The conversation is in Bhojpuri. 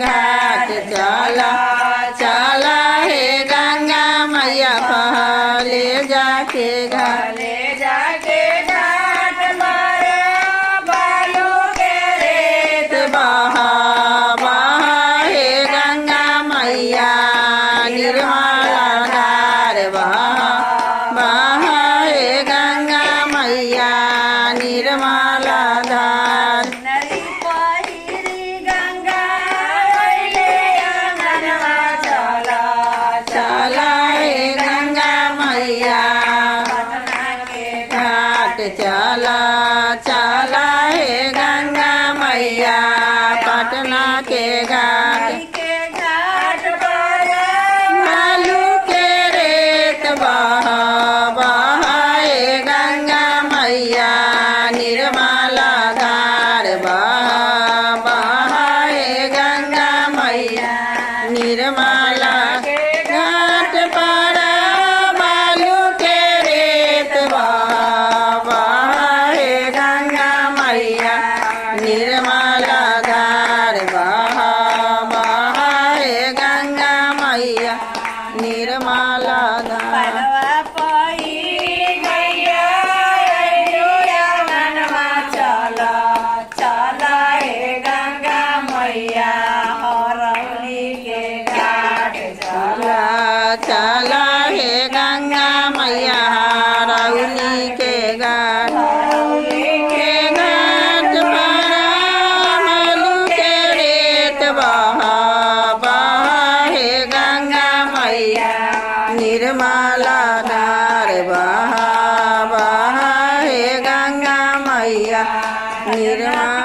घाट चला चला हे गंगा मैया पहले जाके घाट बालू के रेत बहा बहा हे गंगा मैया निर्मला धार बहा बहा हे गंगा मैया निर्मला धार चला हे गंगा मैया घाट चला चला हे गंगा मैया पटना के घाट बालू के रेत बहा बहा हे गंगा मैया निर्मला धार बहा बहा हे गंगा मैया निर्मला घाट पर बालू के रेत बहा बहा हे गंगा मैया निर्मला धार बहा बहा हे गंगा मैया निर्मला धार चला चला हे गंगा मैया रौली के घाट पर बालू के रेत बहा बहा हे गंगा मैया निर्मला धार बहा बहा हे गंगा मैया निर्मला